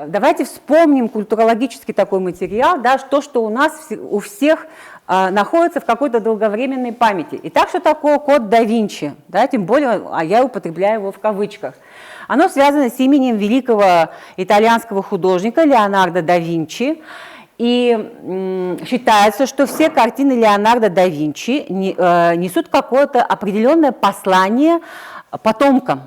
Давайте вспомним культурологический такой материал, да, то, что у нас у всех находится в какой-то долговременной памяти. Итак, что такое код да Винчи? Да, тем более, я употребляю его в кавычках. Оно связано с именем великого итальянского художника Леонардо да Винчи. И считается, что все картины Леонардо да Винчи несут какое-то определенное послание потомкам.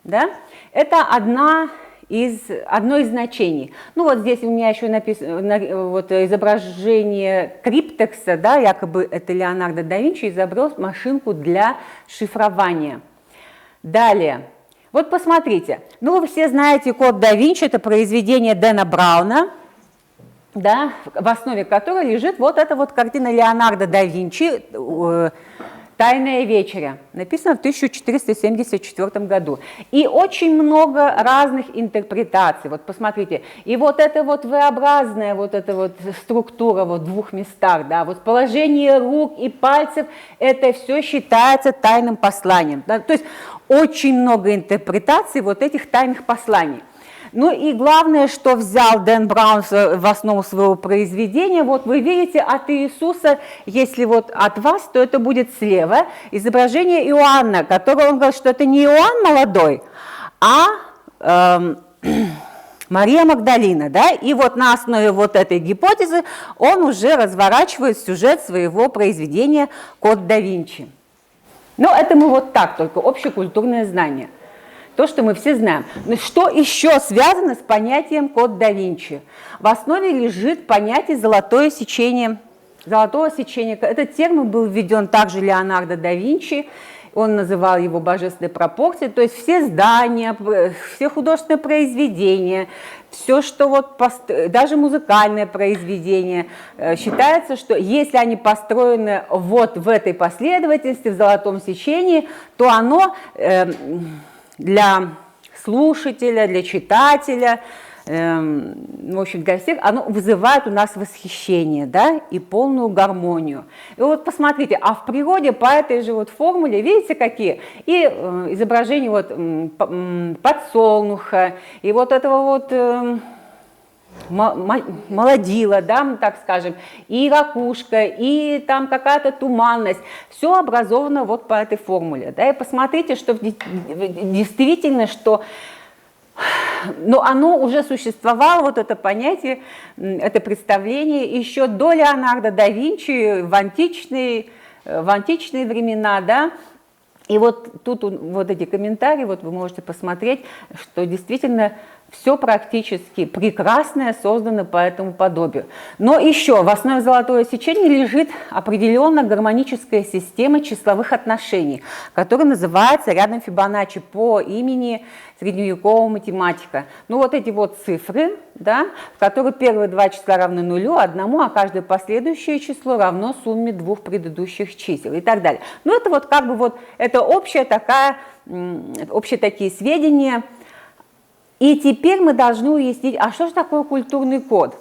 Да? Это одно из значений. Ну вот здесь у меня еще написано вот, изображение криптекса, да, якобы это Леонардо да Винчи изобрел машинку для шифрования. Далее, вот посмотрите, ну вы все знаете код да Винчи, это произведение Дэна Брауна, да, в основе которой лежит вот эта вот картина Леонардо да Винчи «Тайная вечеря», написано в 1474 году. И очень много разных интерпретаций. Вот посмотрите, и вот эта вот V-образная вот эта вот структура вот в двух местах, да, вот положение рук и пальцев, это все считается тайным посланием. Да? То есть очень много интерпретаций вот этих тайных посланий. Ну и главное, что взял Дэн Браун в основу своего произведения, вот вы видите от Иисуса, если вот от вас, то это будет слева, изображение Иоанна, которое он говорит, что это не Иоанн молодой, а Мария Магдалина, да, и вот на основе вот этой гипотезы он уже разворачивает сюжет своего произведения «Код да Винчи». Ну это мы вот так, только общекультурное знание. То, что мы все знаем. Но что еще связано с понятием код да Винчи? В основе лежит понятие золотое сечение. Золотого сечения. Этот термин был введен также Леонардо да Винчи. Он называл его божественной пропорцией. То есть все здания, все художественные произведения, все, что вот, даже музыкальное произведение, считается, что если они построены вот в этой последовательности, в золотом сечении, то оно для слушателя, для читателя, в общем, для всех, оно вызывает у нас восхищение, да, и полную гармонию. И вот посмотрите, а в природе по этой же вот формуле, видите, какие? И изображение вот подсолнуха, и вот этого вот молодила, да, так скажем, и ракушка, и там какая-то туманность. Все образовано вот по этой формуле. Да, и посмотрите, что действительно, что оно уже существовало, вот это понятие, это представление еще до Леонардо да Винчи в античные времена, да. И вот тут вот эти комментарии, вот вы можете посмотреть, что действительно все практически прекрасное создано по этому подобию. Но еще в основе золотого сечения лежит определенно гармоническая система числовых отношений, которая называется рядом Фибоначчи по имени средневекового математика. Ну вот эти вот цифры, да, в которых первые два числа равны нулю, одному, а каждое последующее число равно сумме двух предыдущих чисел и так далее. Ну это вот как бы вот это общие такие сведения. И теперь мы должны уяснить, а что же такое культурный код?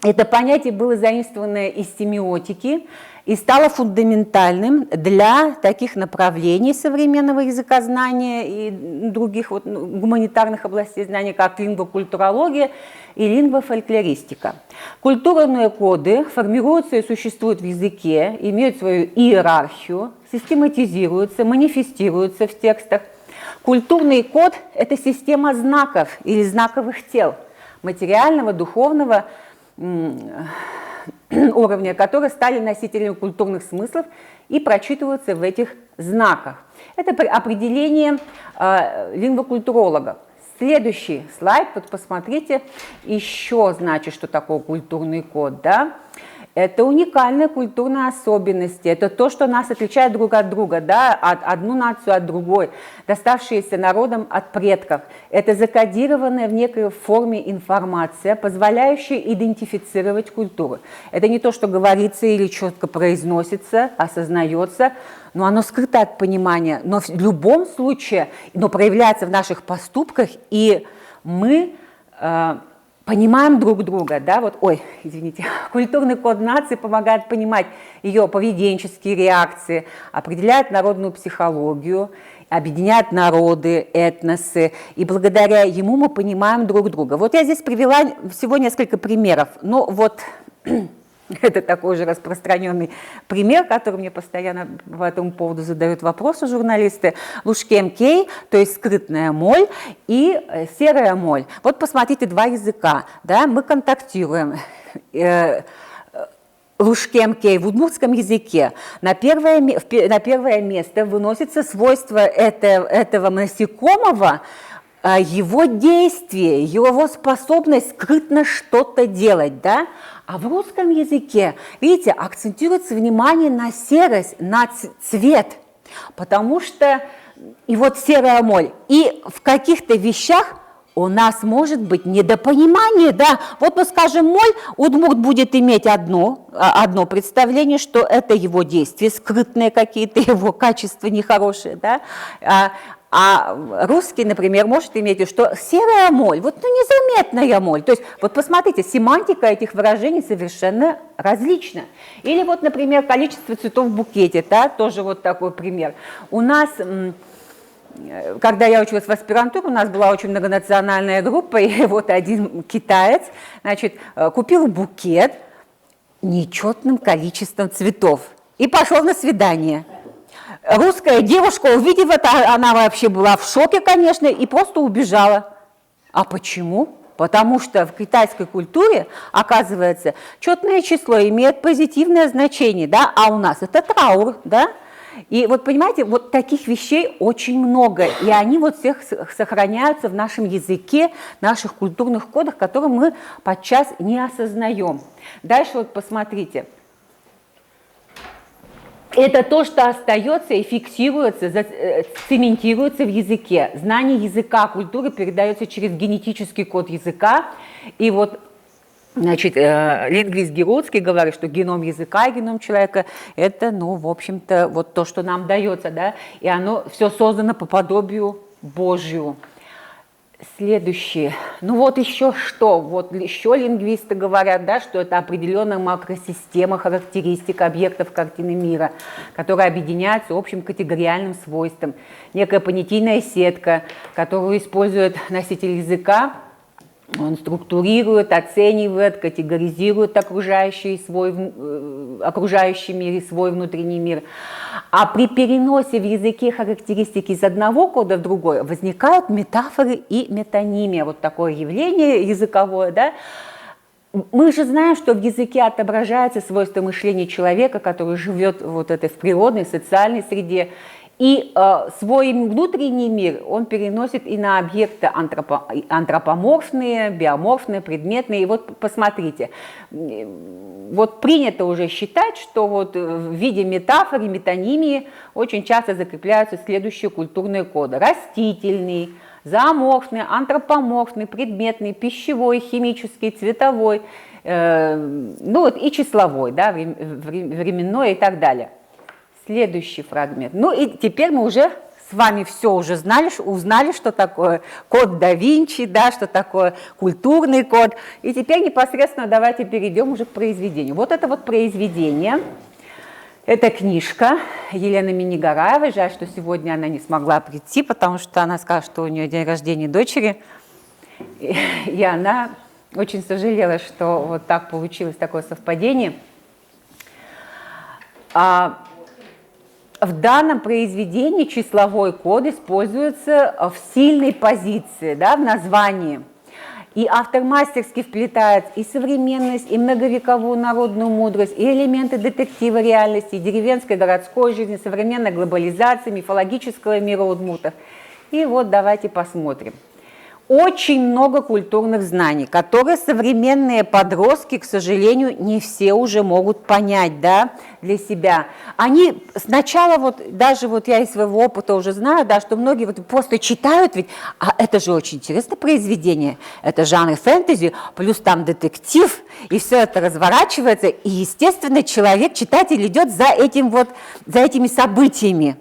Это понятие было заимствовано из семиотики и стало фундаментальным для таких направлений современного языкознания и других вот гуманитарных областей знания, как лингвокультурология и лингвофольклористика. Культурные коды формируются и существуют в языке, имеют свою иерархию, систематизируются, манифестируются в текстах. Культурный код – это система знаков или знаковых тел, материального, духовного уровня, которые стали носителями культурных смыслов и прочитываются в этих знаках. Это определение лингвокультурологов. Следующий слайд, вот посмотрите, еще значит, что такое культурный код, да? Это уникальные культурные особенности, это то, что нас отличает друг от друга, да, одну нацию от другой, доставшиеся народам от предков. Это закодированная в некой форме информация, позволяющая идентифицировать культуру. Это не то, что говорится или четко произносится, осознается, но оно скрыто от понимания, но в любом случае, но проявляется в наших поступках, и мы понимаем друг друга, да, вот, извините, культурный код нации помогает понимать ее поведенческие реакции, определяет народную психологию объединяет народы, этносы, и благодаря ему мы понимаем друг друга. Вот я здесь привела всего несколько примеров, но вот это такой же распространенный пример, который мне постоянно по этому поводу задают вопросы журналисты. Лушкем кей, то есть скрытная моль, и серая моль. Вот посмотрите, два языка, да, мы контактируем. Лушкем кей в удмуртском языке на первое место выносится свойство этого насекомого, его действие, его способность скрытно что-то делать, да? А в русском языке, видите, акцентируется внимание на серость, на цвет, потому что и вот серая моль, и в каких-то вещах у нас может быть недопонимание, да, вот мы скажем моль, удмурт будет иметь одно представление, что это его действия, скрытные какие-то его качества нехорошие, да, а русский, например, может иметь, что серая моль, вот незаметная моль. То есть, вот посмотрите, семантика этих выражений совершенно различна. Или вот, например, количество цветов в букете, да, тоже вот такой пример. У нас, когда я училась в аспирантуре, у нас была очень многонациональная группа, и вот один китаец, значит, купил букет нечетным количеством цветов и пошел на свидание. Русская девушка, увидев это, она вообще была в шоке, конечно, и просто убежала. А почему? Потому что в китайской культуре, оказывается, четное число имеет позитивное значение, да, а у нас это траур, да. И вот понимаете, вот таких вещей очень много, и они вот всех сохраняются в нашем языке, в наших культурных кодах, которые мы подчас не осознаем. Дальше вот посмотрите. Это то, что остается и фиксируется, цементируется в языке. Знание языка, культуры передается через генетический код языка. И вот, значит, лингвист Герудский говорит, что геном языка и геном человека – это, ну, в общем-то, вот то, что нам дается, да, и оно все создано по подобию Божию. Следующее. Ну вот еще что, вот еще лингвисты говорят, да, что это определенная макросистема, характеристика объектов картины мира, которая объединяется общим категориальным свойством. Некая понятийная сетка, которую использует носитель языка, он структурирует, оценивает, категоризирует окружающий мир и свой внутренний мир. А при переносе в языке характеристики из одного кода в другой возникают метафоры и метонимия. Вот такое явление языковое, да? Мы же знаем, что в языке отображается свойство мышления человека, который живет вот этой в природной, социальной среде. И свой внутренний мир он переносит и на объекты антропоморфные, биоморфные, предметные. И вот посмотрите, вот принято уже считать, что вот в виде метафоры, метонимии очень часто закрепляются следующие культурные коды. Растительный, зооморфный, антропоморфный, предметный, пищевой, химический, цветовой, ну вот и числовой, да, временной и так далее. Следующий фрагмент. Ну и теперь мы уже с вами все уже узнали, что такое код да Винчи, да, что такое культурный код. И теперь непосредственно давайте перейдем уже к произведению. Вот это вот произведение. Это книжка Елены Минигараевой. Жаль, что сегодня она не смогла прийти, потому что она сказала, что у нее день рождения дочери. И она очень сожалела, что вот так получилось такое совпадение. В данном произведении числовой код используется в сильной позиции, да, в названии. И автор мастерски вплетает и современность, и многовековую народную мудрость, и элементы детектива реальности, и деревенской городской жизни, современной глобализации, мифологического мира удмуртов. И вот давайте посмотрим. Очень много культурных знаний, которые современные подростки, к сожалению, не все уже могут понять, да, для себя. Они сначала, вот, даже вот я из своего опыта уже знаю, да, что многие вот просто читают, ведь, а это же очень интересное произведение, это жанр фэнтези, плюс там детектив, и все это разворачивается, и, естественно, человек, читатель идет за этими событиями,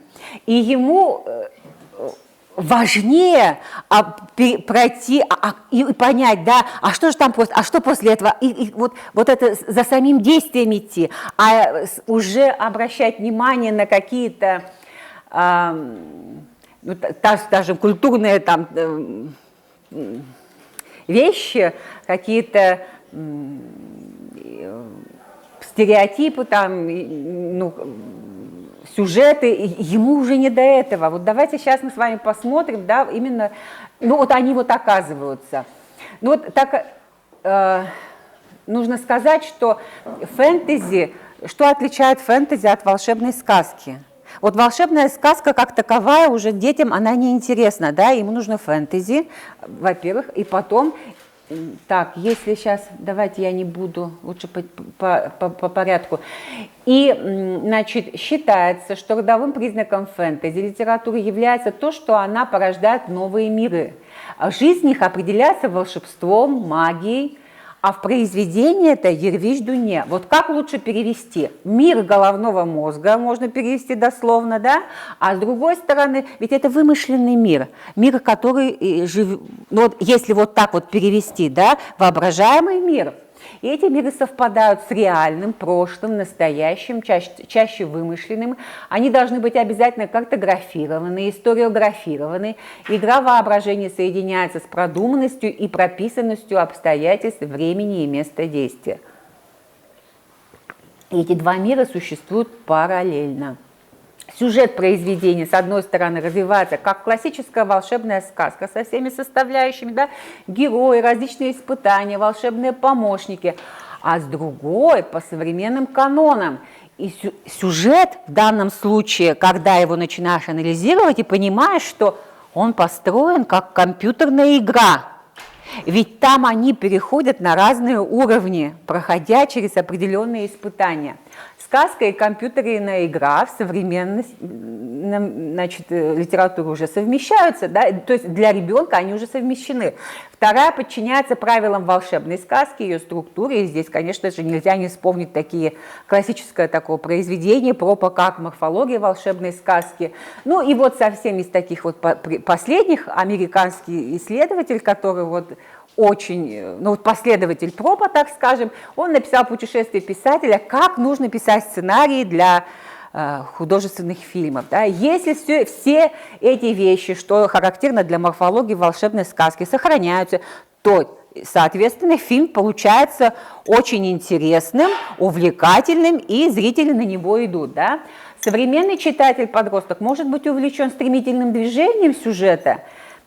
и ему важнее пройти и понять, да, а что же там после, а что после этого, и вот это за самим действием идти, а уже обращать внимание на какие-то ну, скажем, культурные там вещи, какие-то стереотипы, там, ну, сюжеты, ему уже не до этого. Вот давайте сейчас мы с вами посмотрим, да, именно, ну вот они вот оказываются. Ну вот так нужно сказать, что фэнтези, что отличает фэнтези от волшебной сказки? Вот волшебная сказка как таковая уже детям, она неинтересна, да, ему нужно фэнтези, во-первых, и потом, так, если сейчас, давайте я не буду, лучше по порядку. И, значит, считается, что родовым признаком фэнтези литературы является то, что она порождает новые миры. Жизнь их определяется волшебством, магией, а в произведении это ервиш-дуне. Вот как лучше перевести? Мир головного мозга, можно перевести дословно, да? А с другой стороны, ведь это вымышленный мир. Мир, который живет, ну, вот, если вот так вот перевести, да, воображаемый мир. И эти миры совпадают с реальным, прошлым, настоящим, чаще вымышленным. Они должны быть обязательно картографированы, историографированы. Игра воображения соединяется с продуманностью и прописанностью обстоятельств времени и места действия. И эти два мира существуют параллельно. Сюжет произведения, с одной стороны, развивается как классическая волшебная сказка со всеми составляющими, да, герои, различные испытания, волшебные помощники, а с другой, по современным канонам. И сюжет в данном случае, когда его начинаешь анализировать и понимаешь, что он построен как компьютерная игра. Ведь там они переходят на разные уровни, проходя через определенные испытания. Сказка и компьютерная игра в современной, значит, литературе уже совмещаются, да? То есть для ребенка они уже совмещены. Вторая подчиняется правилам волшебной сказки, ее структуре. И здесь, конечно же, нельзя не вспомнить такие классическое такое произведение Пропа как морфология волшебной сказки. Ну и вот совсем из таких вот последних американский исследователь, который вот очень, ну вот последователь Пропа, так скажем, он написал «Путешествие писателя», как нужно писать сценарии для художественных фильмов. Да? Если все эти вещи, что характерно для морфологии волшебной сказки, сохраняются, то, соответственно, фильм получается очень интересным, увлекательным, и зрители на него идут. Да? Современный читатель-подросток может быть увлечен стремительным движением сюжета,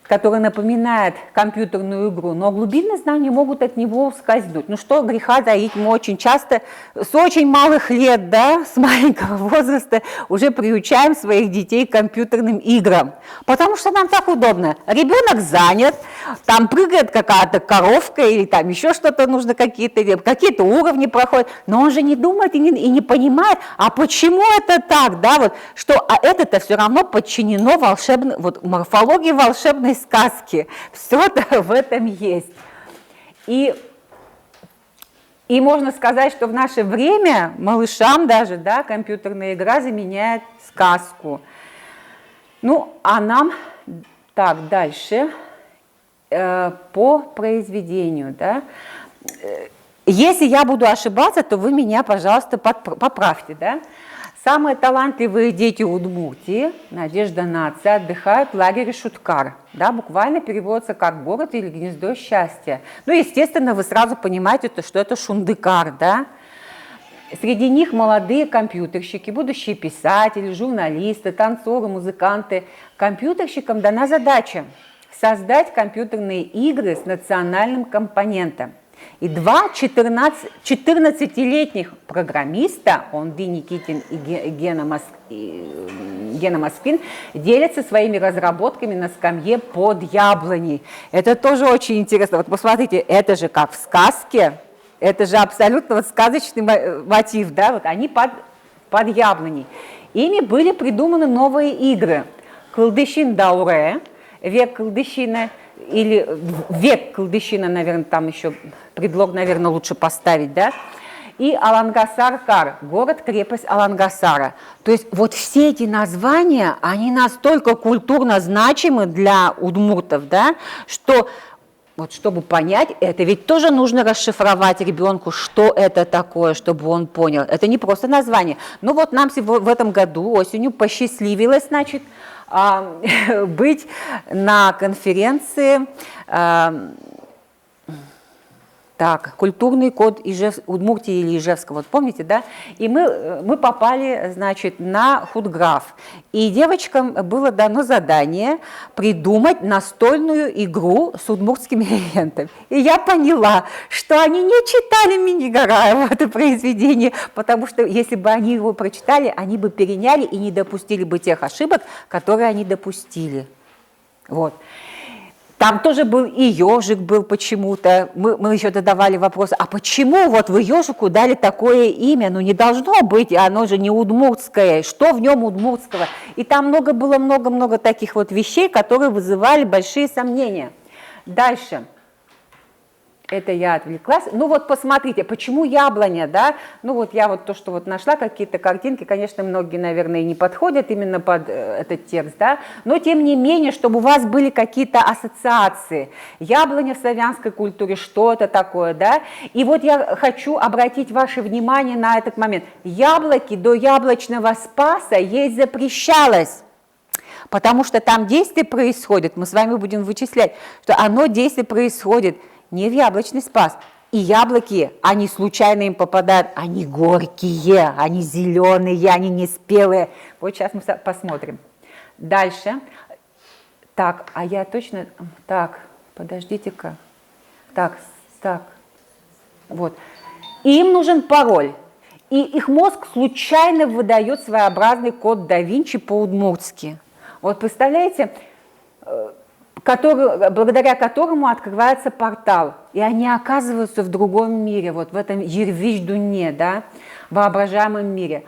который напоминает компьютерную игру, но глубинные знания могут от него ускользнуть. Ну что греха таить, мы очень часто с очень малых лет, да, с маленького возраста уже приучаем своих детей к компьютерным играм, потому что нам так удобно. Ребенок занят, там прыгает какая-то коровка или там еще что-то нужно, какие-то уровни проходят, но он же не думает и не понимает, а почему это так, да, вот, что, а это-то все равно подчинено вот, морфологии волшебной сказки. Все-то в этом есть. И можно сказать, что в наше время малышам даже, да, компьютерная игра заменяет сказку. Ну, а нам, так, дальше, по произведению, да. Если я буду ошибаться, то вы меня, пожалуйста, поправьте, да. Самые талантливые дети Удмуртии, Надежда нации, отдыхают в лагере Шуткар. Да, буквально переводится как город или гнездо счастья. Ну, естественно, вы сразу понимаете, что это Шундыкар, да. Среди них молодые компьютерщики, будущие писатели, журналисты, танцоры, музыканты. Компьютерщикам дана задача создать компьютерные игры с национальным компонентом. И два 14-летних программиста, Онды Никитин и Гена Москвин, делятся своими разработками на скамье под яблоней. Это тоже очень интересно. Вот посмотрите, это же как в сказке, это же абсолютно вот сказочный мотив, да, вот они под яблоней. Ими были придуманы новые игры. Кылдышин Дауре, век Кылдышина, или век Кылдышина, наверное, там еще предлог, наверное, лучше поставить, да, и Алангасар-Кар, город-крепость Алангасара. То есть вот все эти названия, они настолько культурно значимы для удмуртов, да, что вот чтобы понять, это ведь тоже нужно расшифровать ребенку, что это такое, чтобы он понял. Это не просто название. Ну вот нам в этом году осенью посчастливилось, значит, быть на конференции «Культурный код Удмуртии или Ижевска», вот помните, да? И мы попали, значит, на худграф. И девочкам было дано задание придумать настольную игру с удмуртскими элементами. И я поняла, что они не читали Минигараева это произведение, потому что если бы они его прочитали, они бы переняли и не допустили бы тех ошибок, которые они допустили. Вот. Там тоже был и ежик был почему-то. Мы еще задавали вопрос, а почему вот вы ежику дали такое имя? Ну не должно быть, оно же не удмуртское. Что в нем удмуртского? И там было много-много таких вот вещей, которые вызывали большие сомнения. Дальше. Это я отвлеклась. Ну вот посмотрите, почему яблоня, да? Ну вот я вот то, что вот нашла, какие-то картинки, конечно, многие, наверное, не подходят именно под этот текст, да? Но тем не менее, чтобы у вас были какие-то ассоциации. Яблоня в славянской культуре, что это такое, да? И вот я хочу обратить ваше внимание на этот момент. Яблоки до яблочного спаса ей запрещалось. Потому что там действие происходит, мы с вами будем вычислять, что оно действие происходит не в яблочный спас. И яблоки, они случайно им попадают, они горькие, они зеленые, они неспелые. Вот сейчас мы посмотрим. Дальше. Так, а я точно... Так, подождите-ка. Так. Вот. Им нужен пароль. И их мозг случайно выдает своеобразный код да Винчи по-удмуртски. Вот представляете... благодаря которому открывается портал, и они оказываются в другом мире, вот в этом Ервиш-Дуне, да, воображаемом мире.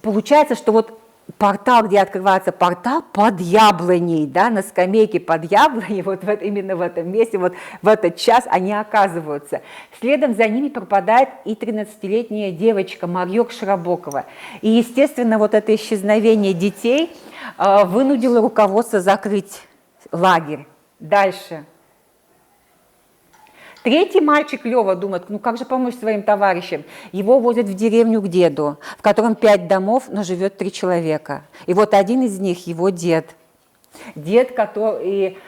Получается, что вот портал, где открывается портал, под яблоней, да, на скамейке под яблоней, вот именно в этом месте, вот в этот час они оказываются. Следом за ними пропадает и 13-летняя девочка Марьёк Шрабокова. И, естественно, вот это исчезновение детей вынудило руководство закрыть лагерь. Дальше. Третий мальчик, Лёва, думает, ну как же помочь своим товарищам? Его возят в деревню к деду, в котором 5 домов, но живет 3 человека. И вот один из них его дед. Дед, который...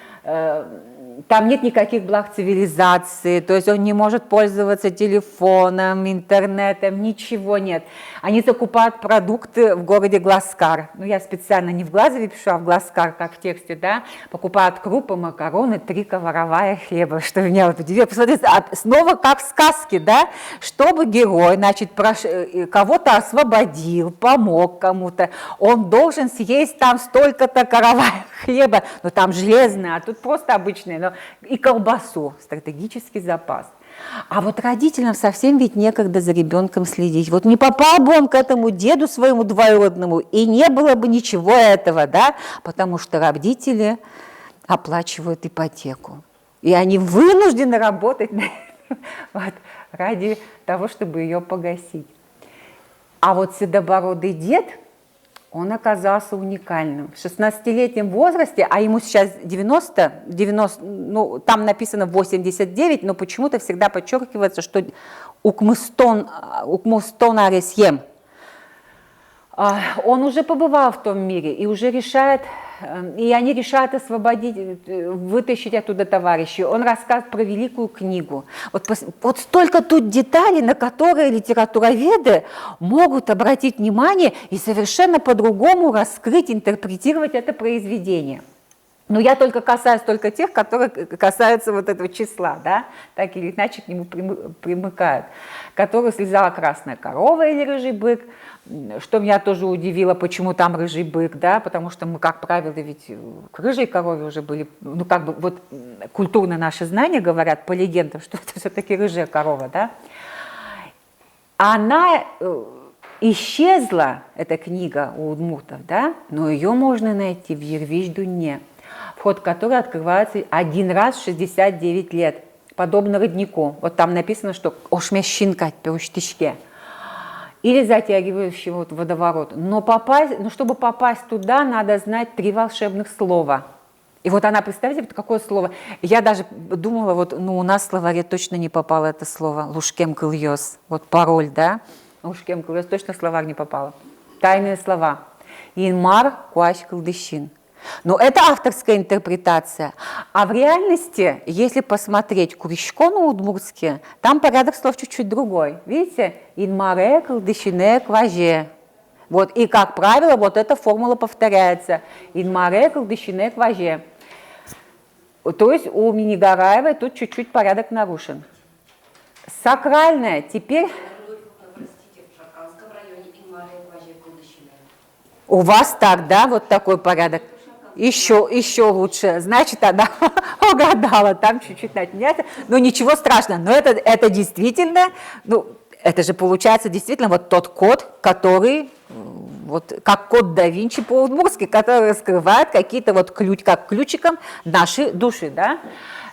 там нет никаких благ цивилизации, то есть он не может пользоваться телефоном, интернетом, ничего нет. Они закупают продукты в городе Гласкар. Ну, я специально не в Глазове пишу, а в Гласкар, как в тексте, да. Покупают крупы, макароны, 3 ковровая хлеба, что меня вот удивило. Посмотрите, снова как в сказке, да, чтобы герой, значит, кого-то освободил, помог кому-то, он должен съесть там столько-то ковровая хлеба, но там железная, а тут просто обычная, но и колбасу, стратегический запас. А вот родителям совсем ведь некогда за ребенком следить. Вот не попал бы он к этому деду своему двоюродному, и не было бы ничего этого, да, потому что родители оплачивают ипотеку. И они вынуждены работать вот, ради того, чтобы ее погасить. А вот седобородый дед, он оказался уникальным. В 16-летнем возрасте, а ему сейчас 90, ну, там написано 89, но почему-то всегда подчеркивается, что укмустон аресьем. Он уже побывал в том мире и уже решает, и они решают освободить, вытащить оттуда товарищей. Он рассказывает про великую книгу. Вот столько тут деталей, на которые литературоведы могут обратить внимание и совершенно по-другому раскрыть, интерпретировать это произведение. Но я только касаюсь тех, которые касаются вот этого числа, да, так или иначе к нему примыкают. Который слезала красная корова или рыжий бык, что меня тоже удивило, почему там рыжий бык, да, потому что мы, как правило, ведь к рыжей корове уже были, ну как бы вот культурно наши знания говорят, по легендам, что это все-таки рыжая корова, да. Она исчезла, эта книга у удмуртов, да, но ее можно найти в Ервиш-Дуне, вход в который открывается один раз в 69 лет, подобно роднику. Вот там написано, что ошмящинка пеуштишке, или затягивающий вот водоворот. Но чтобы попасть туда, надо знать 3 волшебных слова. И вот она, представьте, вот какое слово. Я даже думала, вот, ну, у нас в словаре точно не попало это слово. Лушкем кыльёс. Вот пароль, да? Лушкем кыльёс точно в словарь не попало. Тайные слова. Инмар куащ кылдыщин. Но это авторская интерпретация. А в реальности, если посмотреть куришко на удмуртске, там порядок слов чуть-чуть другой. Видите? Инмаре кылдыщине кваже. Вот, и, как правило, вот эта формула повторяется. Инмаре кылдыщине кваже. То есть у Минигараевой тут чуть-чуть порядок нарушен. Сакральное теперь... У вас так, да, вот такой порядок? Еще лучше. Значит, она угадала, там чуть-чуть меняется. Но ничего страшного. Но это действительно, ну, это же получается действительно вот тот код, который, вот как код да Винчи по-удмуртски, который раскрывает какие-то вот как ключиком нашей души, да.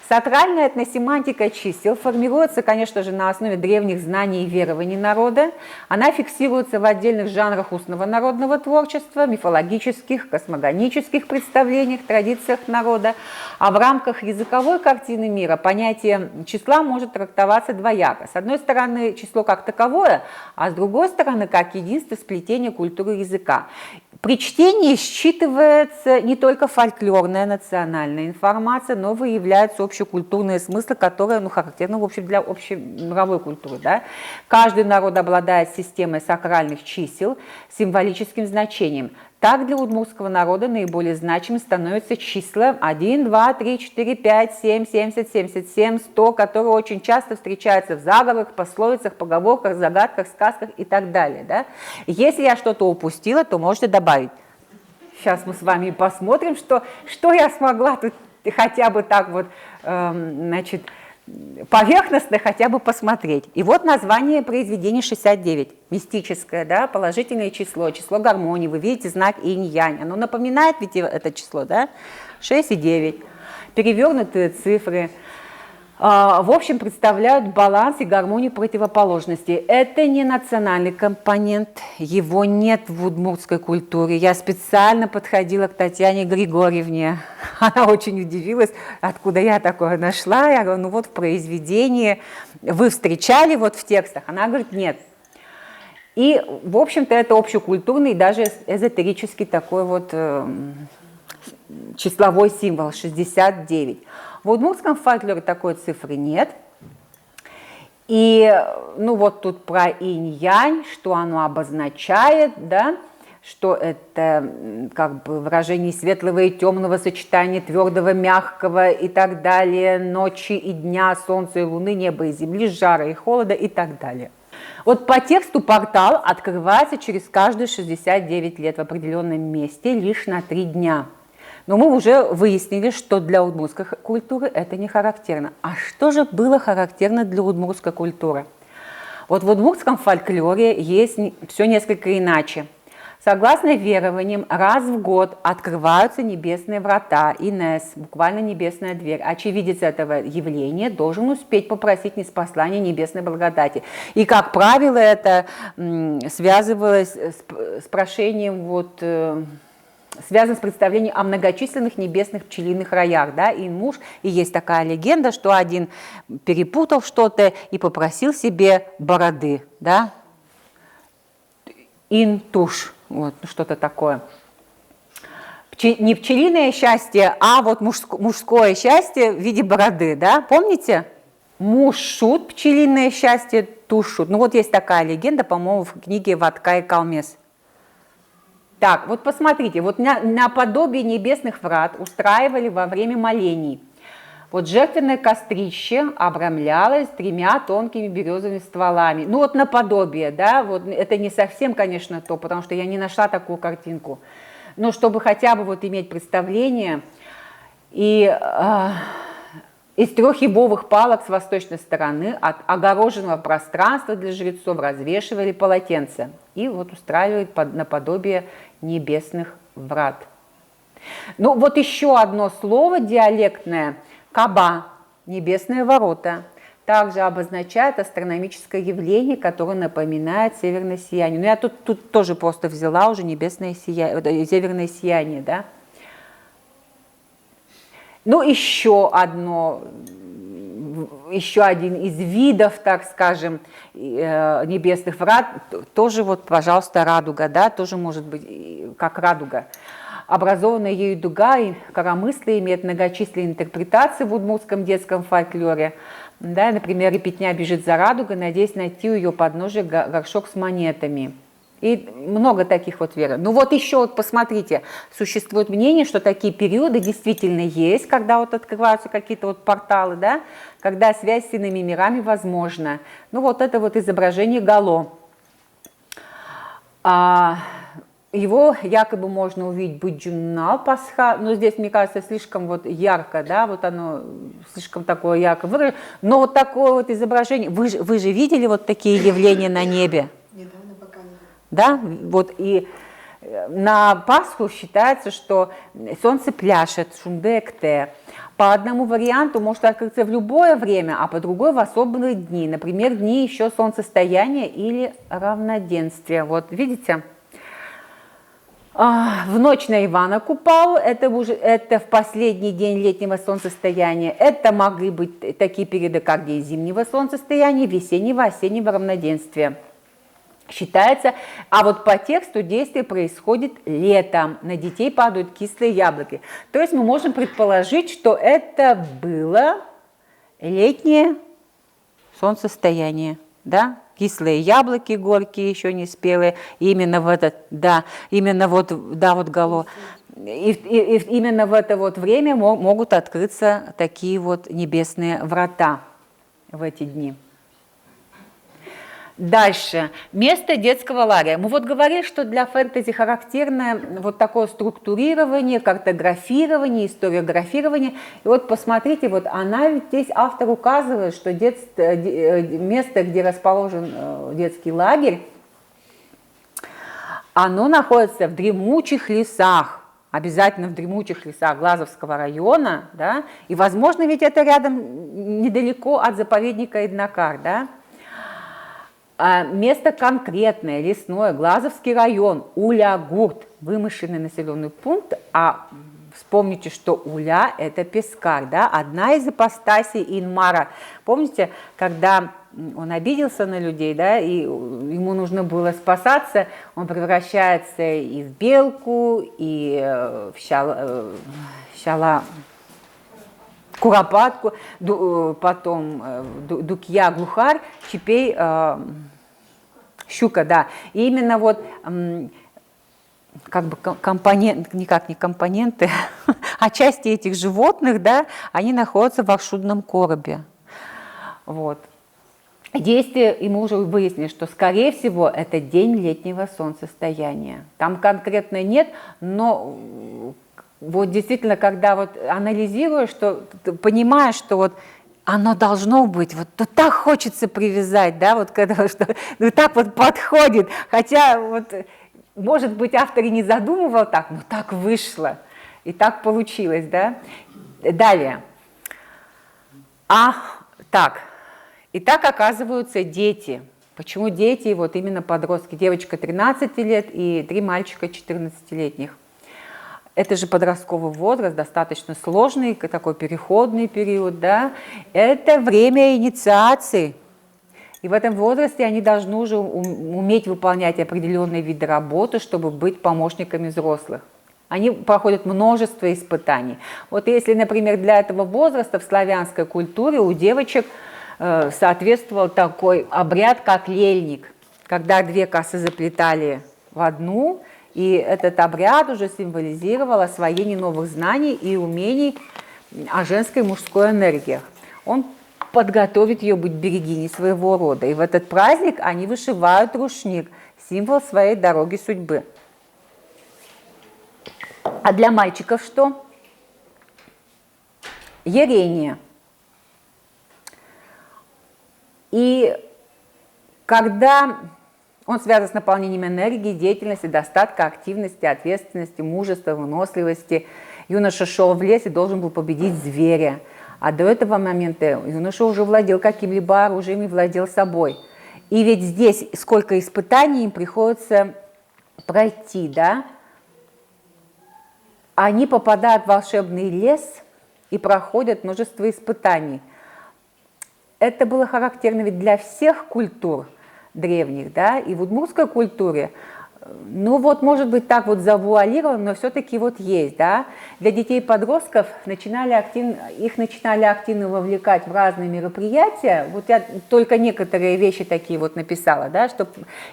Сакральная этносемантика чисел формируется, конечно же, на основе древних знаний и верований народа. Она фиксируется в отдельных жанрах устного народного творчества, мифологических, космогонических представлениях, традициях народа. А в рамках языковой картины мира понятие числа может трактоваться двояко. С одной стороны, число как таковое, а с другой стороны, как единство сплетения культуры языка. При чтении считывается не только фольклорная национальная информация, но выявляются общекультурные смыслы, которые, ну, характерны, в общем, для общемировой культуры. Да? Каждый народ обладает системой сакральных чисел с символическим значением. Так для удмуртского народа наиболее значимым становятся числа 1, 2, 3, 4, 5, 7, 70, 77, 100, которые очень часто встречаются в заговорах, пословицах, поговорках, загадках, сказках и так далее. Да? Если я что-то упустила, то можете добавить. Сейчас мы с вами посмотрим, что я смогла тут хотя бы так вот, значит, поверхностно хотя бы посмотреть. И вот название произведения 69. Мистическое, да, положительное число, число гармонии. Вы видите знак инь-янь. Оно напоминает ведь это число, да? 6 и 9. Перевернутые цифры. В общем, представляют баланс и гармонию противоположностей. Это не национальный компонент, его нет в удмуртской культуре. Я специально подходила к Татьяне Григорьевне. Она очень удивилась, откуда я такое нашла. Я говорю, ну вот в произведении вы встречали вот в текстах. Она говорит, нет. И, в общем-то, это общекультурный, даже эзотерический такой вот числовой символ 69. В удмуртском фольклоре такой цифры нет. И, ну вот тут про инь-янь, что оно обозначает, да, что это как бы выражение светлого и темного, сочетания твердого, мягкого и так далее, ночи и дня, солнца и луны, неба и земли, жара и холода и так далее. Вот по тексту портал открывается через каждые 69 лет в определенном месте лишь на 3 дня. Но мы уже выяснили, что для удмуртской культуры это не характерно. А что же было характерно для удмуртской культуры? Вот в удмуртском фольклоре есть все несколько иначе. Согласно верованиям, раз в год открываются небесные врата, инес, буквально небесная дверь. Очевидец этого явления должен успеть попросить ниспослание небесной благодати. И, как правило, это связывалось с прошением вот... связан с представлением о многочисленных небесных пчелиных роях, да, Ин-Муж, и есть такая легенда, что один перепутал что-то и попросил себе бороды, да, Ин-Туш, вот, что-то такое. Не пчелиное счастье, а вот мужское счастье в виде бороды, да, помните? Муж-шут, пчелиное счастье, туш-шут. Ну вот есть такая легенда, по-моему, в книге «Ватка и Калмес». Так, вот посмотрите, вот наподобие небесных врат устраивали во время молений. Вот жертвенное кострище обрамлялось 3 тонкими березовыми стволами. Ну вот наподобие, да, вот это не совсем, конечно, то, потому что я не нашла такую картинку. Но чтобы хотя бы вот иметь представление, и из 3 ебовых палок с восточной стороны от огороженного пространства для жрецов развешивали полотенца и вот устраивали наподобие небесных врат. Ну вот еще одно слово диалектное – каба, небесные ворота, также обозначает астрономическое явление, которое напоминает северное сияние. Ну я тут тоже просто взяла уже небесное сияние, северное сияние, да. Ну, еще один из видов, так скажем, небесных врат, тоже вот, пожалуйста, радуга, да, тоже может быть как радуга. Образованная ею дуга и коромыслие имеет многочисленные интерпретации в удмуртском детском фольклоре. Да, например, репетня бежит за радугой, надеясь найти у ее подножия горшок с монетами. И много таких вот веры. Ну вот еще вот посмотрите, существует мнение, что такие периоды действительно есть, когда вот открываются какие-то вот порталы, да, когда связь с иными мирами возможна. Ну вот это вот изображение Гало. Его якобы можно увидеть Буджунал Пасха, но здесь, мне кажется, слишком вот ярко, да, вот оно слишком такое ярко выражено. Но вот такое вот изображение, вы же видели вот такие явления на небе? Недавно пока не. Да, вот и на Пасху считается, что солнце пляшет, шундекте. По одному варианту может открыться в любое время, а по другой в особенные дни. Например, дни еще солнцестояния или равноденствия. Вот видите? В ночь на Ивана Купалу, это в последний день летнего солнцестояния. Это могли быть такие периоды, как день зимнего солнцестояния, весеннего, осеннего равноденствия. Считается, а вот по тексту действие происходит летом, на детей падают кислые яблоки. То есть мы можем предположить, что это было летнее солнцестояние, да? Кислые яблоки горькие, еще не спелые, именно в этот, да, именно вот, да, вот Гало. И именно в это вот время могут открыться такие вот небесные врата в эти дни. Дальше. Место детского лагеря. Мы вот говорили, что для фэнтези характерно вот такое структурирование, картографирование, историографирование. И вот посмотрите, вот она ведь здесь автор указывает, что место, где расположен детский лагерь, оно находится в дремучих лесах. Обязательно в дремучих лесах Глазовского района, да, и, возможно, ведь это рядом, недалеко от заповедника Иднакар, да. Место конкретное, лесное, Глазовский район, Уля-Гурт, вымышленный населенный пункт, а вспомните, что Уля – это Пескарь, да, одна из ипостасей Инмара. Помните, когда он обиделся на людей, да, и ему нужно было спасаться, он превращается и в белку, и в куропатку, потом дукья, глухарь, чипей, щука, да. И именно вот как бы никак не компоненты, а части этих животных, да, они находятся в аршудном коробе. Вот. Действие, и мы уже выяснили, что, скорее всего, это день летнего солнцестояния. Там конкретно нет, но вот действительно, когда вот анализируешь, что понимаешь, что вот оно должно быть, вот так хочется привязать, да, вот когда что ну, так вот подходит, хотя вот, может быть, автор и не задумывал так, но так вышло, и так получилось, да. Далее. И так оказываются дети. Почему дети? Вот именно подростки. Девочка 13 лет и 3 мальчика 14-летних. Это же подростковый возраст, достаточно сложный, такой переходный период, да. Это время инициации. И в этом возрасте они должны уже уметь выполнять определенные виды работы, чтобы быть помощниками взрослых. Они проходят множество испытаний. Вот если, например, для этого возраста в славянской культуре у девочек соответствовал такой обряд, как лельник, когда 2 косы заплетали в одну, и этот обряд уже символизировал освоение новых знаний и умений о женской и мужской энергиях. Он подготовит ее быть берегиней своего рода. И в этот праздник они вышивают рушник, символ своей дороги судьбы. А для мальчиков что? Ярение. И когда он связан с наполнением энергии, деятельности, достатка, активности, ответственности, мужества, выносливости. Юноша шел в лес и должен был победить зверя. А до этого момента юноша уже владел каким-либо оружием и владел собой. И ведь здесь сколько испытаний им приходится пройти, да? Они попадают в волшебный лес, и проходят множество испытаний. Это было характерно ведь для всех культур древних, да, и в удмуртской культуре, ну вот, может быть, так вот завуалировано, но все-таки вот есть, да. Для детей и подростков их начинали активно вовлекать в разные мероприятия. Вот я только некоторые вещи такие вот написала, да,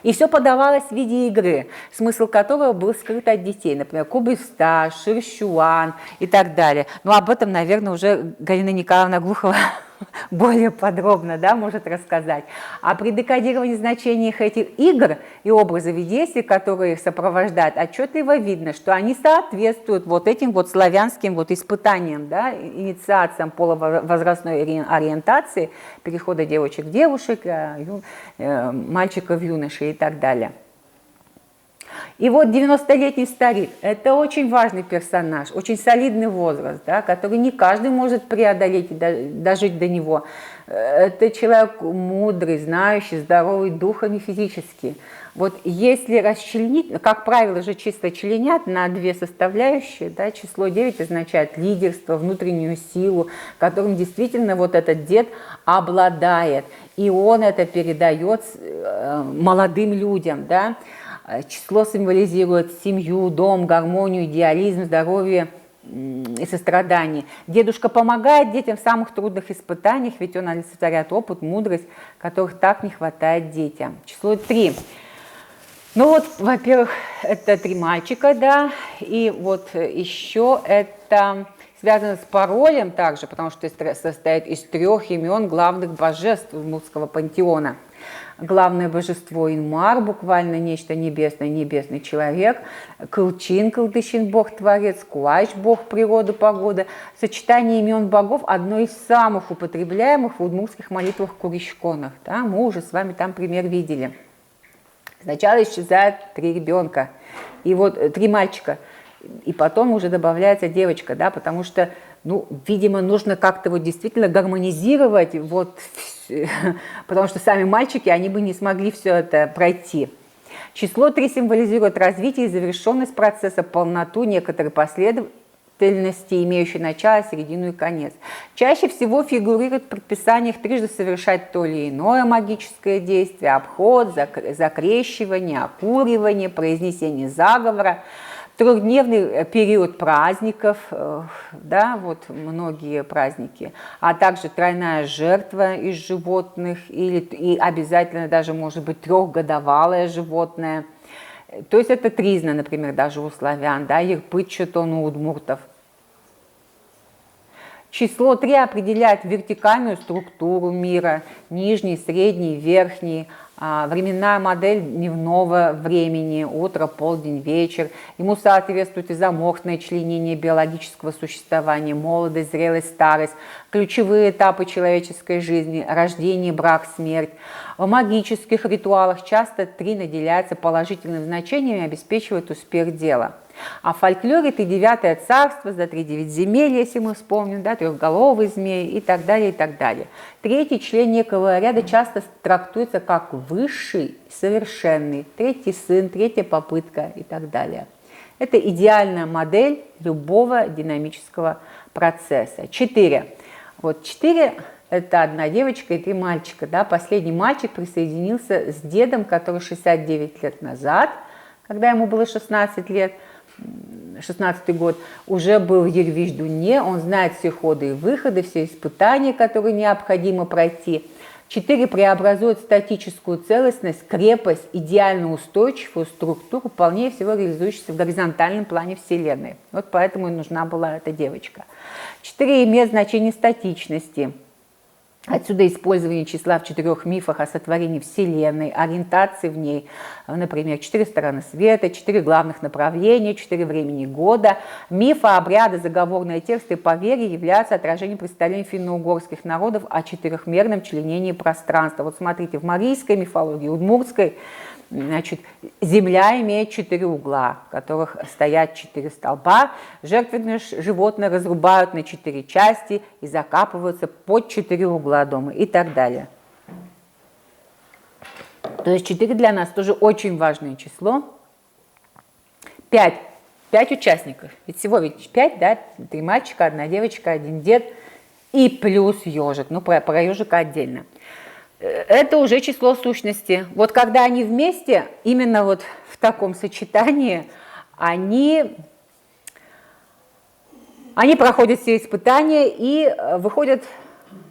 и все подавалось в виде игры, смысл которого был скрыт от детей. Например, Кубиста, Ширшуан и так далее. Но об этом, наверное, уже Галина Николаевна Глухова более подробно, да, может рассказать. А при декодировании значений этих игр и образов и действий, которые их сопровождают, отчетливо видно, что они соответствуют вот этим вот славянским вот испытаниям, да, инициациям полувозрастной ориентации, перехода девочек-девушек, мальчиков-юношей и так далее. И вот 90-летний старик – это очень важный персонаж, очень солидный возраст, да, который не каждый может преодолеть и дожить до него. Это человек мудрый, знающий, здоровый духом и физически. Вот если расчленить, как правило же чисто членят на две составляющие, да, число 9 означает лидерство, внутреннюю силу, которым действительно вот этот дед обладает, и он это передает молодым людям, да. Число символизирует семью, дом, гармонию, идеализм, здоровье и сострадание. Дедушка помогает детям в самых трудных испытаниях, ведь он олицетворяет опыт, мудрость, которых так не хватает детям. Число 3. Ну вот, во-первых, это 3 мальчика, да, и вот еще это связано с паролем также, потому что состоит из 3 имен главных божеств удмуртского пантеона. Главное божество Инмар, буквально нечто небесное, небесный человек, Кылчин, Кылдыщин, бог-творец, Куач, бог природы, погоды. Сочетание имен богов – одно из самых употребляемых в удмуртских молитвах курищконах. Да? Мы уже с вами там пример видели. Сначала исчезает 3 ребенка, и вот 3 мальчика, и потом уже добавляется девочка, да, потому что, ну, видимо, нужно как-то вот действительно гармонизировать, вот, потому что сами мальчики, они бы не смогли все это пройти. Число 3 символизирует развитие и завершенность процесса, полноту некоторой последовательности, имеющей начало, середину и конец. Чаще всего фигурирует в предписаниях трижды совершать то или иное магическое действие, обход, закрещивание, окуривание, произнесение заговора. Трехдневный период праздников, да, вот многие праздники, а также тройная жертва из животных, и обязательно даже может быть 3-годовалое животное. То есть это тризна, например, даже у славян, да, ерпыт-четон у удмуртов. Число 3 определяет вертикальную структуру мира, нижний, средний, верхний, временная модель дневного времени, утро, полдень, вечер. Ему соответствует изоморфное членение биологического существования, молодость, зрелость, старость, ключевые этапы человеческой жизни, рождение, брак, смерть. В магических ритуалах часто 3 наделяются положительным значением и обеспечивают успех дела. А в фольклоре 3-9 царство, за 3-9 земель, если мы вспомним, да, 3-головый змей и так далее, и так далее. 3-й член некого ряда часто трактуется как высший, совершенный, 3-й сын, 3-я попытка и так далее. Это идеальная модель любого динамического процесса. 4. Вот 4 – это 1 девочка и 3 мальчика. Да? Последний мальчик присоединился с дедом, который 69 лет назад, когда ему было 16 лет, 16-й год, уже был в Ервиш-Дуне, он знает все ходы и выходы, все испытания, которые необходимо пройти. 4 преобразует статическую целостность, крепость, идеально устойчивую структуру, вполне всего реализующуюся в горизонтальном плане Вселенной. Вот поэтому и нужна была эта девочка. 4 имеет значение статичности. Отсюда использование числа в 4 мифах о сотворении Вселенной, ориентации в ней, например, 4 стороны света, 4 главных направления, 4 времени года. Мифы, обряды, заговорные тексты и поверья являются отражением представлений финно-угорских народов о 4-мерном членении пространства. Вот смотрите, в марийской мифологии, удмуртской, значит, земля имеет 4 угла, в которых стоят 4 столба. Жертвенное животное разрубают на 4 части и закапываются под 4 угла дома и так далее. То есть 4 для нас тоже очень важное число. 5. 5 участников. Ведь всего ведь 5, да? 3 мальчика, 1 девочка, 1 дед и плюс ежик. Ну, про ежика отдельно. Это уже число сущности. Вот когда они вместе, именно вот в таком сочетании, они проходят все испытания и выходят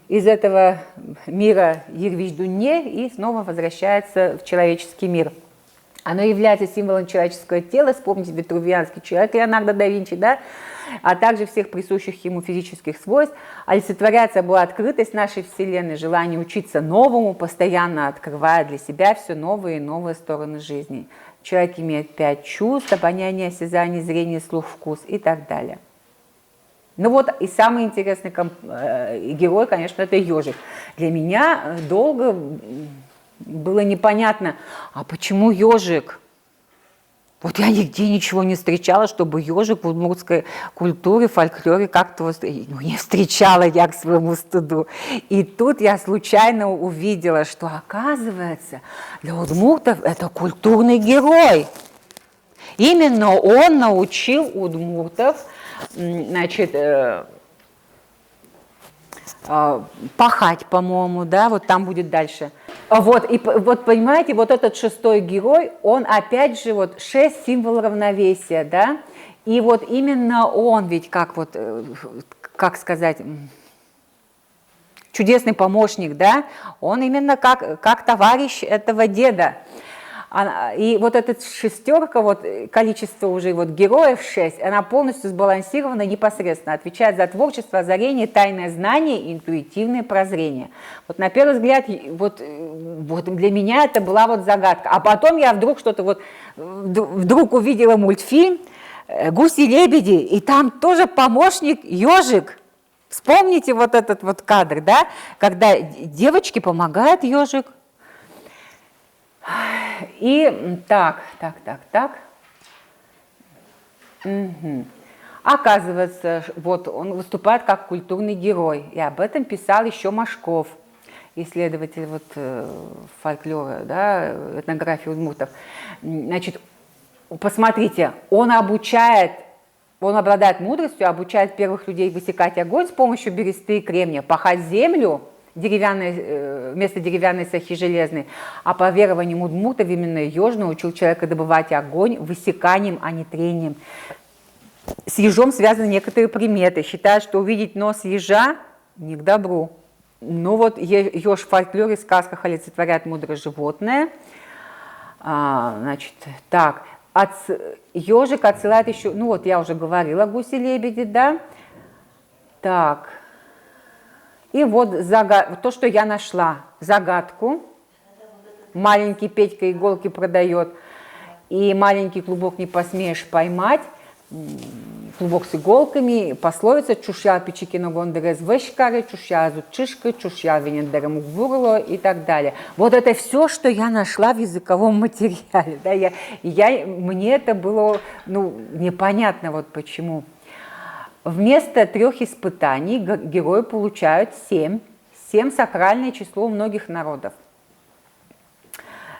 из этого мира Ервиш-Дунье и снова возвращаются в человеческий мир. Оно является символом человеческого тела, вспомните витрувианский человек Леонардо да Винчи, да? А также всех присущих ему физических свойств. Олицетворяет собой открытость нашей Вселенной, желание учиться новому, постоянно открывая для себя все новые и новые стороны жизни. Человек имеет 5 чувств: обоняние, осязание, зрение, слух, вкус и так далее. Ну вот и самый интересный герой, конечно, это ежик. Для меня долго было непонятно, а почему ежик? Вот я нигде ничего не встречала, чтобы ежик в удмуртской культуре, фольклоре как-то не встречала я к своему стыду. И тут я случайно увидела, что, оказывается, для удмуртов это культурный герой. Именно он научил удмуртов, значит, пахать, по-моему, да, вот там будет дальше. Вот, и вот понимаете, вот этот 6-й герой, он опять же вот 6 символов равновесия, да, и вот именно он ведь как вот, как сказать, чудесный помощник, да, он именно как товарищ этого деда. И вот эта шестерка, вот количество уже вот героев 6, она полностью сбалансирована непосредственно, отвечает за творчество, озарение, тайное знание и интуитивное прозрение. Вот на первый взгляд, вот для меня это была вот загадка. А потом я вдруг что-то вот, вдруг увидела мультфильм «Гуси-лебеди», и там тоже помощник ежик. Вспомните вот этот вот кадр, да, когда девочке помогает ежик. И так. Угу. Оказывается, вот он выступает как культурный герой, и об этом писал еще Машков, исследователь вот фольклора, да, этнографии удмуртов. Значит, посмотрите, он обладает мудростью, обучает первых людей высекать огонь с помощью бересты и кремния, пахать землю, вместо деревянной сахи железной, а по верованиям удмуртов именно еж научил человека добывать огонь высеканием, а не трением. С ежом связаны некоторые приметы. Считают, что увидеть нос ежа не к добру. Ну вот еж в фольклоре, в сказках олицетворяет мудрое животное. Значит, так, ежик отсылает еще, ну вот я уже говорила, гуси-лебеди, да. Так. И вот то, что я нашла, загадку. Маленький Петька иголки продает, и маленький клубок не посмеешь поймать. Клубок с иголками, пословица «Чушья печикино гондерез вешкаре», «Чушья зубчишка», «Чушья венендерем угвурло» и так далее. Вот это все, что я нашла в языковом материале. Да, мне это было непонятно, вот почему. Вместо 3 испытаний герои получают 7. 7 – сакральное число у многих народов.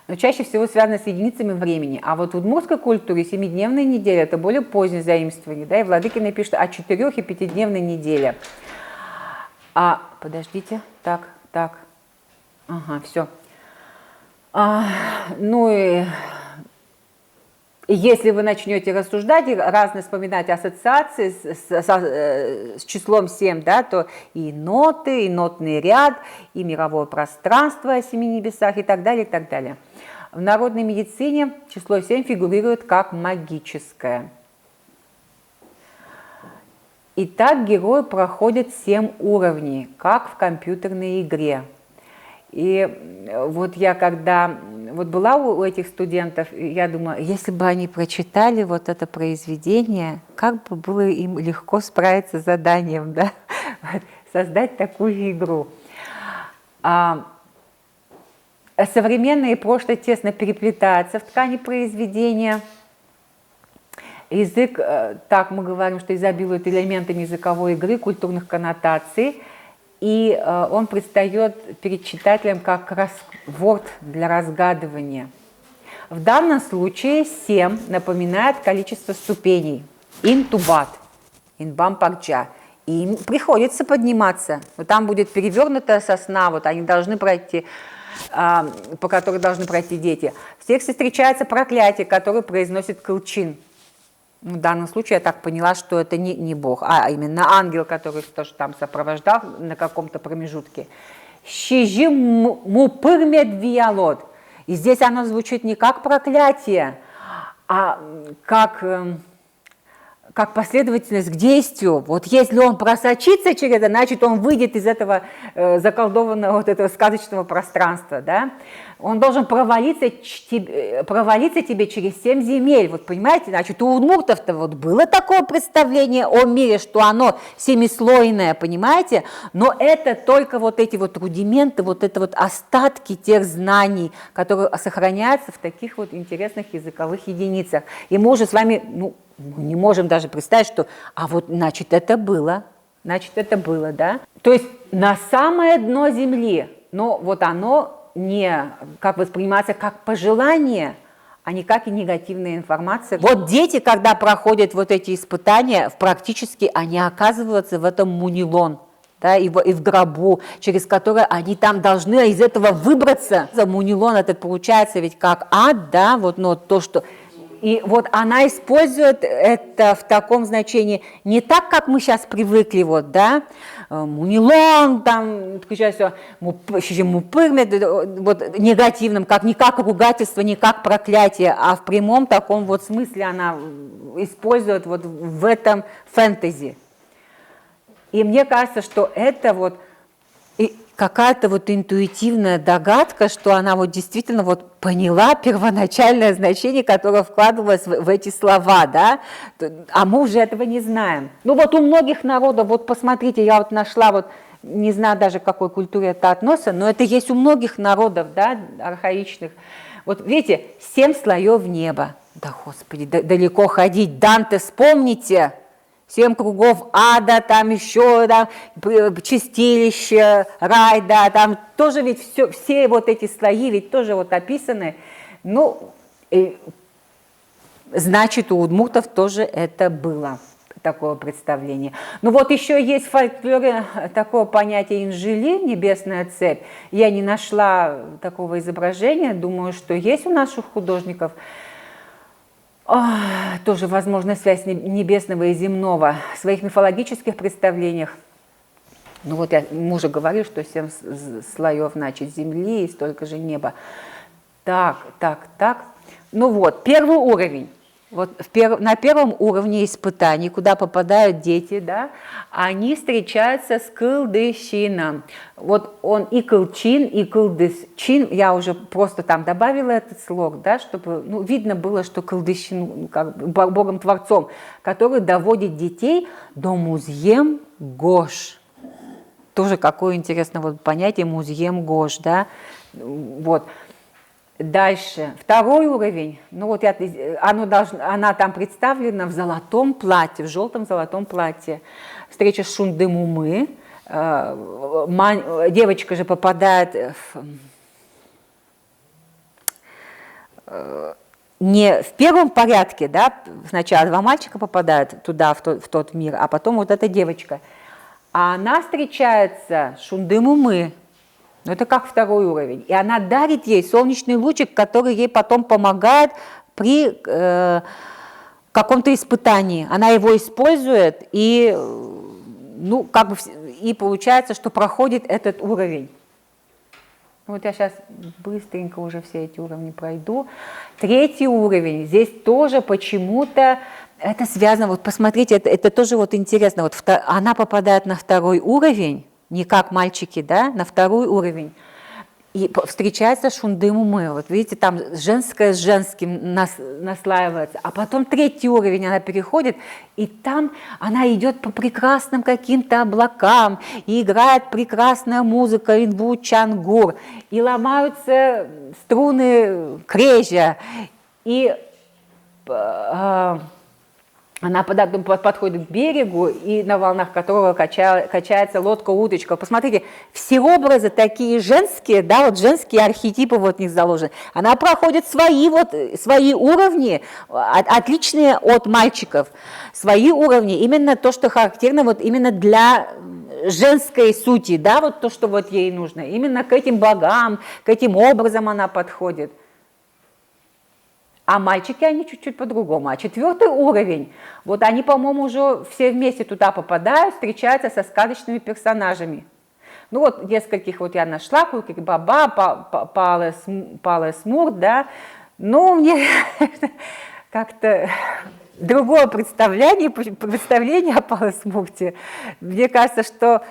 Но чаще всего связано с единицами времени. А вот в удмуртской культуре 7-дневная неделя – это более позднее заимствование. Да, и Владыкина пишет о 4- и 5-дневной неделе. Подождите, так. Ага, все. Ну и... Если вы начнете рассуждать и разные вспоминать ассоциации с числом 7, да, то и ноты, и нотный ряд, и мировое пространство о 7 небесах и так далее, и так далее. В народной медицине число 7 фигурирует как магическое. Итак, герои проходят 7 уровней, как в компьютерной игре. И вот я когда была у этих студентов, я думаю, если бы они прочитали вот это произведение, как бы было им легко справиться с заданием, да? Создать такую игру. Современное и прошлое тесно переплетаются в ткани произведения. Язык, так мы говорим, что изобилует элементами языковой игры, культурных коннотаций. И он предстает перед читателем как кроссворд для разгадывания. В данном случае 7 напоминает количество ступеней. Интубат, инбам-парча. И им приходится подниматься. Вот там будет перевернутая сосна, вот они должны пройти, по которой должны пройти дети. В тексте встречается проклятие, которое произносит Кылчин. В данном случае я так поняла, что это не Бог, а именно ангел, который тоже там сопровождал на каком-то промежутке. Щижим мупырмет виалот. И здесь оно звучит не как проклятие, а как последовательность к действию. Вот если он просочится через это, значит, он выйдет из этого заколдованного, вот этого сказочного пространства, да? Он должен провалиться тебе через 7 земель. Вот понимаете, значит, у удмуртов-то вот было такое представление о мире, что оно семислойное, понимаете? Но это только вот эти вот рудименты, вот это вот остатки тех знаний, которые сохраняются в таких вот интересных языковых единицах. И мы уже с вами, мы не можем даже представить, что, вот, значит, это было, да? То есть на самое дно земли, но вот оно не как восприниматься как пожелание, а не как и негативная информация. Вот дети, когда проходят вот эти испытания, практически они оказываются в этом мунилон, да, и в гробу, через который они там должны из этого выбраться. Мунилон этот получается ведь как ад, да, вот, но то, что... И вот она использует это в таком значении не так, как мы сейчас привыкли, вот, да, мунилон, там, все, мупырмет, вот, негативным, не как ругательство, не как проклятие, а в прямом таком вот смысле она использует вот в этом фэнтези. И мне кажется, что это вот какая-то вот интуитивная догадка, что она вот действительно вот поняла первоначальное значение, которое вкладывалось в эти слова, да, а мы уже этого не знаем. Ну вот у многих народов, вот посмотрите, я вот нашла, вот не знаю даже, к какой культуре это относится, но это есть у многих народов, да, архаичных. Вот видите, 7 слоев неба. Да, Господи, далеко ходить. Данте, вспомните. 7 кругов ада, там еще, там, чистилище, рай, да, там тоже ведь все вот эти слои ведь тоже вот описаны. Ну, значит, у удмуртов тоже это было, такое представление. Ну вот еще есть в фольклоре такое понятие инжили, небесная цепь. Я не нашла такого изображения, думаю, что есть у наших художников. Тоже возможна связь небесного и земного в своих мифологических представлениях. Ну вот мы уже говорили, что 7 слоев, значит, земли и столько же неба. Так. Ну вот, первый уровень. Вот на первом уровне испытаний, куда попадают дети, да, они встречаются с кылдыщином. Вот он и кылчин, и кылдыщин, я уже просто там добавила этот слог, да, чтобы видно было, что кылдыщин как богом-творцом, который доводит детей до музьем гош. Тоже какое интересное вот понятие музьем гош, да, вот. Дальше, второй уровень, она там представлена в золотом платье, в желтом золотом платье. Встреча с Шундымумы, девочка же попадает не в первом порядке, да, сначала 2 мальчика попадают туда, в тот мир, а потом вот эта девочка. А она встречается с Шундымумы. Но это как второй уровень. И она дарит ей солнечный лучик, который ей потом помогает при каком-то испытании. Она его использует, и, и получается, что проходит этот уровень. Вот я сейчас быстренько уже все эти уровни пройду. 3-й уровень. Здесь тоже почему-то это связано. Вот посмотрите, это тоже вот интересно. Вот она попадает на 2-й уровень, не как мальчики, да, на 2-й уровень. И встречается Шундымумы. Вот видите, там женское с женским наслаивается. А потом 3-й уровень она переходит, и там она идет по прекрасным каким-то облакам, и играет прекрасная музыка, инву чангур, и ломаются струны крежа, и Она подходит к берегу, и на волнах которого качается лодка-удочка. Посмотрите, все образы такие женские, да, вот женские архетипы вот в них заложены. Она проходит свои уровни, отличные от мальчиков, свои уровни. Именно то, что характерно вот именно для женской сути, да, вот то, что вот ей нужно. Именно к этим богам, к этим образам она подходит. А мальчики, они чуть-чуть по-другому. А 4-й уровень, вот они, по-моему, уже все вместе туда попадают, встречаются со сказочными персонажами. Ну вот нескольких вот я нашла, Кукрикбаба, Палес Мур, да. Но мне как-то другое представление о Палес Мурте. Мне кажется, что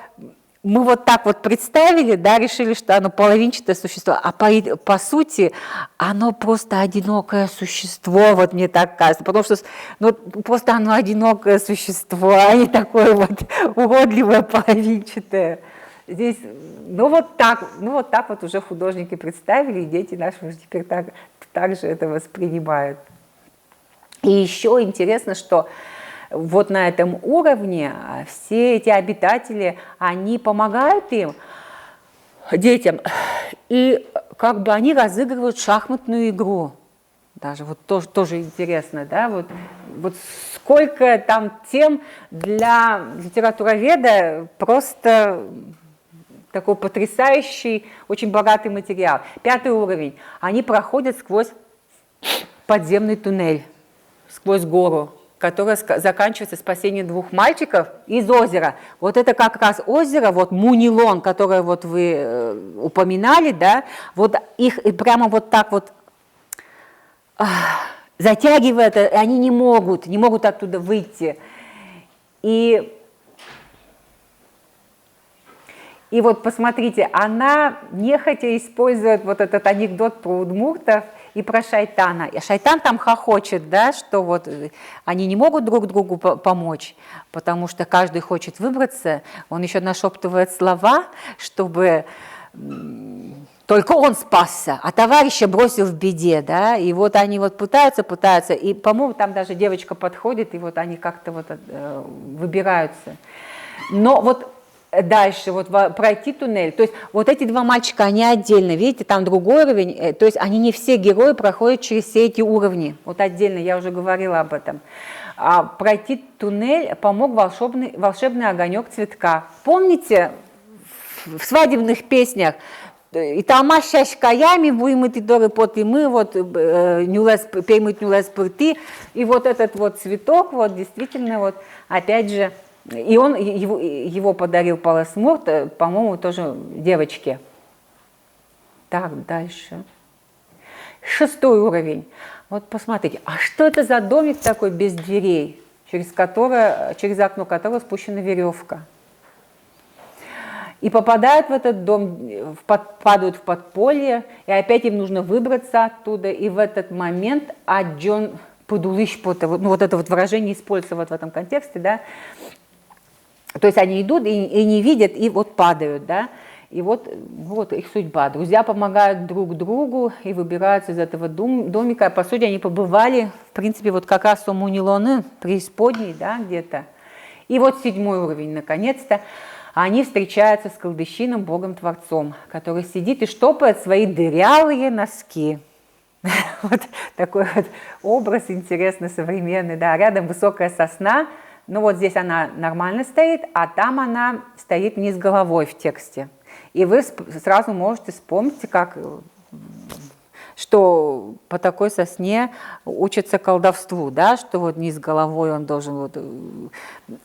мы вот так вот представили, да, решили, что оно половинчатое существо, а по сути оно просто одинокое существо, вот мне так кажется, потому что ну, просто оно одинокое существо, а не такое вот уродливое половинчатое. Здесь, ну вот так вот уже художники представили, и дети наши уже теперь так же это воспринимают. И еще интересно, что вот на этом уровне все эти обитатели, они помогают им, детям, и как бы они разыгрывают шахматную игру. Даже вот тоже интересно, да, вот сколько там тем для литературоведа, просто такой потрясающий, очень богатый материал. 5-й уровень. Они проходят сквозь подземный туннель, сквозь гору, которая заканчивается спасением 2 мальчиков из озера. Вот это как раз озеро, вот Мунилон, которое вот вы упоминали, да, вот их и прямо вот так вот затягивает, они не могут оттуда выйти. И вот посмотрите, она нехотя использует вот этот анекдот про удмуртов и про шайтана. И шайтан там хохочет, да, что вот они не могут друг другу помочь, потому что каждый хочет выбраться. Он еще нашептывает слова, чтобы только он спасся, а товарища бросил в беде, да. И вот они вот пытаются, и, по-моему, там даже девочка подходит, и вот они как-то вот выбираются. Но вот дальше, вот пройти туннель, то есть вот эти 2 мальчика, они отдельно, видите, там другой уровень, то есть они не все герои проходят через все эти уровни, вот отдельно, я уже говорила об этом. А пройти туннель помог волшебный огонек цветка. Помните в свадебных песнях, и тама шашкаями вымыты доры поты мы, вот пеймут нюлес пырты, и вот этот вот цветок, вот действительно, вот опять же, и он его подарил Палес Мурт, по-моему, тоже девочке. Так, дальше. 6-й уровень. Вот посмотрите, а что это за домик такой без дверей, через окно которого спущена веревка? И попадают в этот дом, падают в подполье, и опять им нужно выбраться оттуда, и в этот момент Аджон Пудулыш, ну вот это вот выражение используется вот в этом контексте, да, то есть они идут и не видят, и вот падают, да, и вот их судьба. Друзья помогают друг другу и выбираются из этого домика. По сути, они побывали, в принципе, вот как раз у Мунилоны, преисподней, да, где-то. И вот 7-й уровень, наконец-то, они встречаются с колдыщином, богом-творцом, который сидит и штопает свои дырявые носки. Вот такой вот образ интересный, современный, да, рядом высокая сосна. Ну вот здесь она нормально стоит, а там она стоит вниз головой в тексте. И вы сразу можете вспомнить, что по такой сосне учатся колдовству, да, что вот вниз головой он должен вот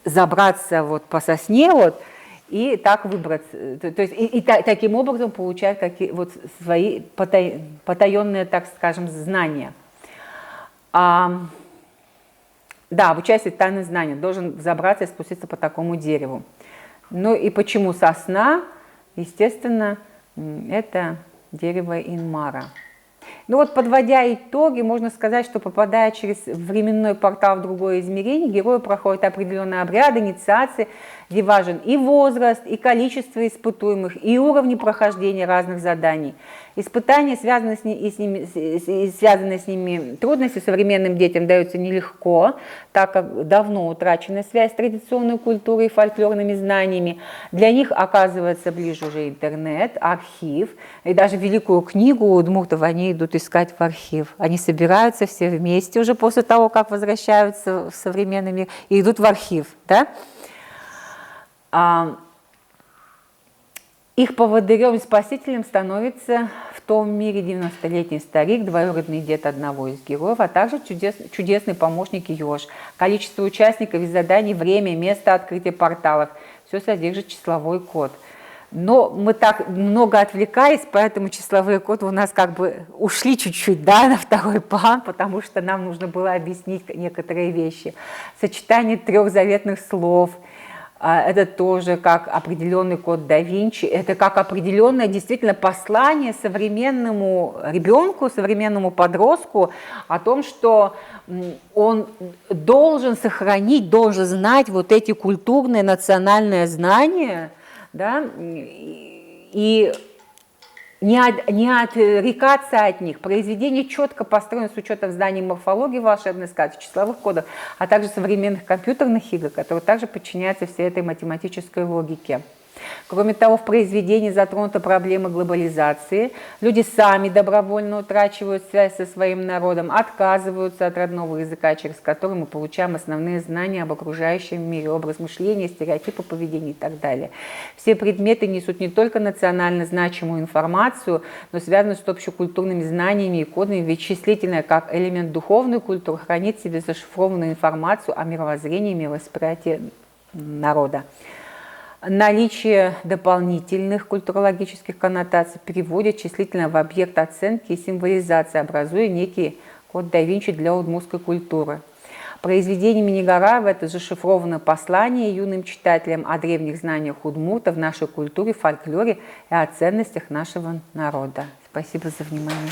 забраться вот по сосне вот, и так выбраться. То есть и таким образом получать вот свои потаенные, так скажем, знания. Да, обучаясь тайны знания, должен забраться и спуститься по такому дереву. Ну и почему сосна? Естественно, это дерево Инмара. Ну вот, подводя итоги, можно сказать, что попадая через временной портал в другое измерение, герои проходят определенные обряды, инициации, где важен и возраст, и количество испытуемых, и уровни прохождения разных заданий. Испытания, связанные с ними трудности современным детям даются нелегко, так как давно утрачена связь с традиционной культурой и фольклорными знаниями. Для них оказывается ближе уже интернет, архив, и даже великую книгу у удмуртов они идут искать в архив. Они собираются все вместе уже после того, как возвращаются в современный мир, и идут в архив. Да? Их поводырем и спасителем становится в том мире 90-летний старик, двоюродный дед одного из героев, а также чудесный помощник Ёж. Количество участников и заданий, время, место открытия порталов – все содержит числовой код. Но мы так много отвлекались, поэтому числовые коды у нас как бы ушли чуть-чуть, да, на второй план, потому что нам нужно было объяснить некоторые вещи. Сочетание 3 заветных слов – это тоже как определенный код да Винчи, это как определенное действительно послание современному ребенку, современному подростку о том, что он должен сохранить, должен знать вот эти культурные, национальные знания, да, и не отрекаться от них. Произведение четко построено с учетом знаний морфологии волшебной сказки, числовых кодов, а также современных компьютерных игр, которые также подчиняются всей этой математической логике. Кроме того, в произведении затронута проблема глобализации. Люди сами добровольно утрачивают связь со своим народом, отказываются от родного языка, через который мы получаем основные знания об окружающем мире, образ мышления, стереотипы поведения и так далее. Все предметы несут не только национально значимую информацию, но связаны с общекультурными знаниями и кодами, ведь числительное, как элемент духовной культуры, хранит в себе зашифрованную информацию о мировоззрении и мировосприятии народа. Наличие дополнительных культурологических коннотаций переводит числительное в объект оценки и символизации, образуя некий код да Винчи для удмуртской культуры. Произведениями Негораева это зашифровано послание юным читателям о древних знаниях удмуртов, нашей культуре, фольклоре и о ценностях нашего народа. Спасибо за внимание.